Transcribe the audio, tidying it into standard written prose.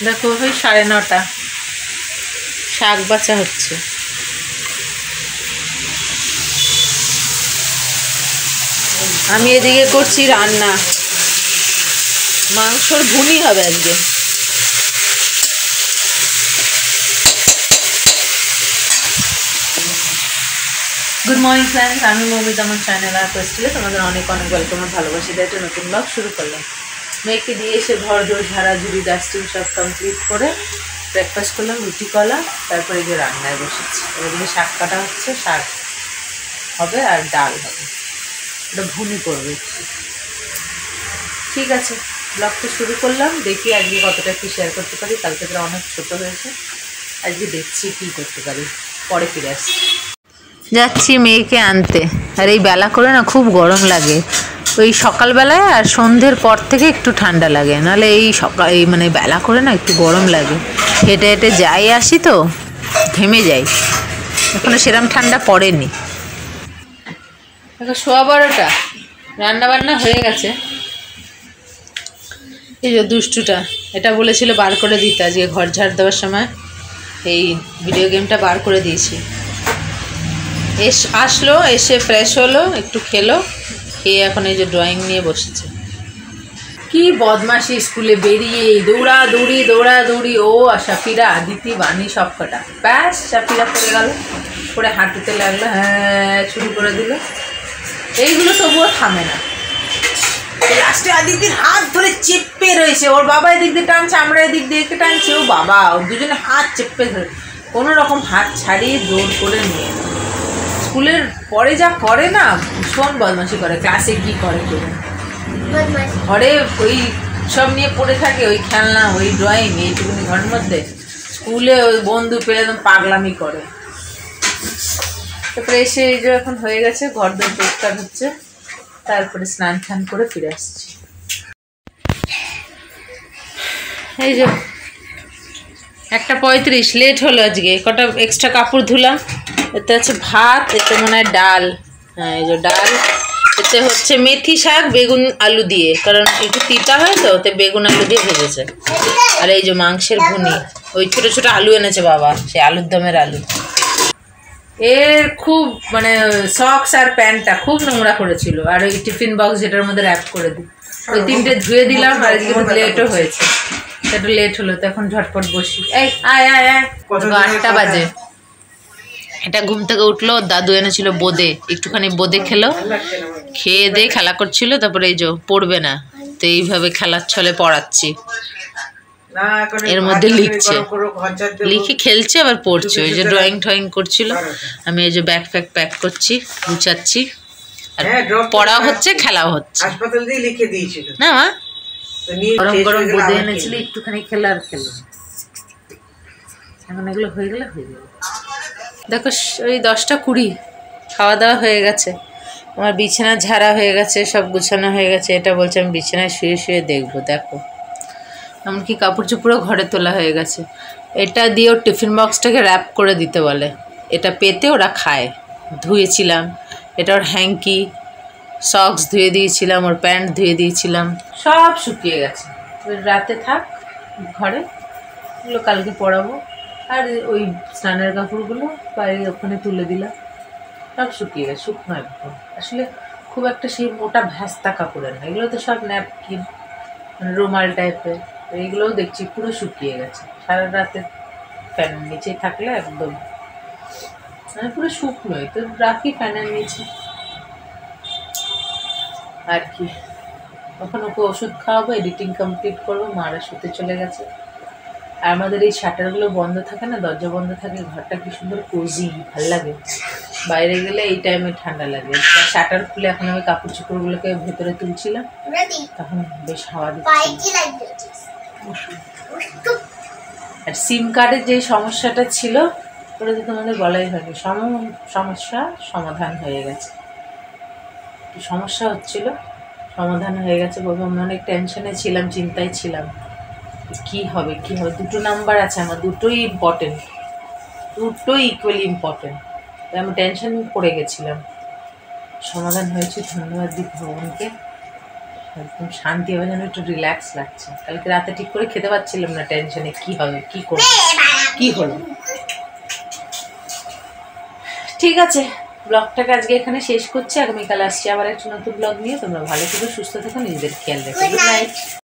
দেখো ওই 9:30 শাক বাছা হচ্ছে। আমি এদিকে করছি রান্না, মাংসর ভুনি হবে আজকে। গুড মর্নিং ফ্রেন্ডস, আমি মৌমিতা, আমার চ্যানেল আর পোস্টে তোমাদের অনেক অনেক ওয়েলকাম আর ভালোবাসি। একটা নতুন ব্লগ শুরু করলাম। মেয়েকে দিয়ে এসে ঘর দোর ঝাড়াঝুড়ি ডাস্টিং সব কমপ্লিট করে ব্রেকফাস্ট করলাম, রুটি কলা, তারপরে যে রান্নায় বসেছি। এদিকে শাক কাটা হচ্ছে, শাক হবে আর ডাল হবে, ওটা ভুনি করবে। ঠিক আছে, ব্লগটা শুরু করলাম। দেখি আজকে কতটা কি শেয়ার করতে পারি। কালকে তো অনেক ছোটো হয়েছে, আজকে দেখছি কী করতে পারি, পরে ফিরে আসছি। যাচ্ছি মেয়েকে আনতে। আর এই বেলা করে না খুব গরম লাগে, ওই সকালবেলায় আর সন্ধ্যের পর থেকে একটু ঠান্ডা লাগে, নাহলে এই এই মানে বেলা করে না একটু গরম লাগে। হেঁটে হেঁটে যাই আসি তো ঘেমে যাই, এখনো সেরকম ঠান্ডা পড়েনি। দেখো 12:15 রান্নাবান্না হয়ে গেছে। এই যে দুষ্টুটা, এটা বলেছিল বার করে দিতে আজকে ঘর ঝাড় দেওয়ার সময়, এই ভিডিও গেমটা বার করে দিয়েছি। আসলো, এসে ফ্রেশ হলো, একটু খেলো, খেয়ে এখন এই যে ড্রয়িং নিয়ে বসেছে। কি বদমাশি, স্কুলে বেরিয়ে দৌড়াদৌড়ি, ও আর সাফিরা, আদিতি, বানি সব কটা, ব্যাস সাফিরা পড়ে গেল, পড়ে হাঁটুতে লাগলো, হ্যাঁ শুরু করে দিল। এইগুলো তবুও থামে না। লাস্টে আদিতির হাত ধরে চেপে রয়েছে, ওর বাবা এদিক দিয়ে টানছে, আমরা এদিক দিয়ে টানছি, ও বাবা, ওর দুজনে হাত চেপে ধরে কোনো রকম হাত ছাড়িয়ে জোর করে নিয়ে। স্কুলের পরে যা করে না, ভীষণ বদমাশি করে। ক্লাসে কি করে কেউ, ঘরে ওই সব নিয়ে পড়ে থাকে, ওই খেলনা, ওই ড্রয়িং, এইটুকুনি ঘরের মধ্যে। স্কুলে ওই বন্ধু পেলে একদম পাগলামি করে। তারপরে এসে এই যে এখন হয়ে গেছে, ঘর দোর পরিষ্কার হচ্ছে, তারপরে স্নান টান করে ফিরে আসছি। এই যে 1:35 লেট হলো আজকে, কটা এক্সট্রা কাপড় ধুলাম। এতে আছে ভাত, এতে মনে হয় ডাল, হ্যাঁ এই যে ডাল, এতে হচ্ছে মেথি শাক বেগুন আলু দিয়ে, কারণ একটু তিতা হয় তো, ওতে বেগুন আলু দিয়ে ভেজেছে। আর এই যে মাংসের ভুনি, ওই ছোটো ছোটো আলু এনেছে বাবা, সেই আলুর দমের আলু। এর খুব মানে সক্স আর প্যান্টটা খুব নোংরা করেছিল, আর ওই টিফিন বক্স যেটার মধ্যে র্যাপ করে দিই, ওই 3টে ধুয়ে দিলাম। আর আজকে একটু লেটও হয়েছে, একটু লেট হলো তো এখন ঝটপট বসি। এই আয় 8টা বাজে। এটা ঘুম থেকে উঠলো, দাদু এনেছিল বোঁদে, একটুখানি বোঁদে খেলো, খেয়ে দিয়ে খেলা করছিল। তারপরে এই যে পড়বে না তো, এইভাবে খেলার ছলে পড়াচ্ছি, এর মধ্যে লিখছে, লিখে খেলছে আবার পড়ছে। ওই যে ড্রয়িং টয়িং করছিল, আমি এই যে ব্যাগ ফ্যাগ প্যাক করছি, গুছাচ্ছি, আর পড়াও হচ্ছে খেলাও হচ্ছে। না মা, গরম গরম বোঁদে এনেছিল, একটুখানি খেলো আর খেলো। এখন এগুলো হয়ে গেলে হয়ে যাবে। দেখো ওই 10:20 খাওয়া দাওয়া হয়ে গেছে, আমার বিছানা ঝাড়া হয়ে গেছে, সব গুছানো হয়ে গেছে। এটা বলছে আমি বিছানায় শুয়ে শুয়ে দেখবো। দেখো এমনকি কাপড় চোপড়ও ঘরে তোলা হয়ে গেছে। এটা দিয়ে ওর টিফিন বক্সটাকে র্যাপ করে দিতে বলে, এটা পেতে ওরা খায়। ধুয়েছিলাম, এটা ওর হ্যাঙ্কি, সক্স ধুয়ে দিয়েছিলাম, ওর প্যান্ট ধুয়ে দিয়েছিলাম, সব শুকিয়ে গেছে। রাতে থাক ঘরে, এগুলো কালকে পরাবো। আর ওই স্নানের কাপড়গুলো বাইরে ওখানে তুলে দিলাম, সব শুকিয়ে গেছে, শুকনো একদম। আসলে খুব একটা সেই মোটা ভ্যাস্তা কাপড়ের না, এগুলো তো সব ন্যাপকিন, মানে রুমাল টাইপের। এইগুলোও দেখছি পুরো শুকিয়ে গেছে, সারা রাতে ফ্যানের নিচেই থাকলে একদম মানে পুরো শুকনোই তো, রাখি ফ্যানের নিচে। আর কি, তখন ওকে ওষুধ খাওয়াবো, এডিটিং কমপ্লিট করবো, মারা শুতে চলে গেছে। আর আমাদের এই শাটারগুলো বন্ধ থাকে না, দরজা বন্ধ থাকে, ঘরটা কি সুন্দর কোজি, ভাল লাগে। বাইরে গেলে এই টাইমে ঠান্ডা লাগে। শাটার খুলে এখন আমি কাপড় চোপড়গুলোকে ভেতরে তুলছিলাম, তখন বেশ হাওয়া দিচ্ছে। আর সিম কার্ডের যে সমস্যাটা ছিল, ওটা তো তোমাদের বলাই হয়নি, সমস্যা সমাধান হয়ে গেছে। সমস্যা হচ্ছিল, সমাধান হয়ে গেছে। বলবো আমি অনেক টেনশনে ছিলাম, চিন্তায় ছিলাম, কি হবে কি হবে। 2টো নাম্বার আছে আমার, দুটোই ইম্পর্টেন্ট, দুটোই ইকুয়ালি ইম্পর্টেন্ট, তাই আমি টেনশন পড়ে গেছিলাম। সমাধান হয়েছে, ধন্যবাদ দিই ভগবানকে। একদম শান্তি হবে, যেন একটু রিল্যাক্স লাগছে। কালকে রাতে ঠিক করে খেতে পারছিলাম না, টেনশনে কি হবে কি করবো কি হলো। ঠিক আছে, ব্লগটাকে আজকে এখানে শেষ করছি। আগামীকাল আসছি আবার একটা নতুন ব্লগ নিয়ে। তোমরা ভালো থেকো, সুস্থ থেকো, নিজেদের খেয়াল রেখো। Good night.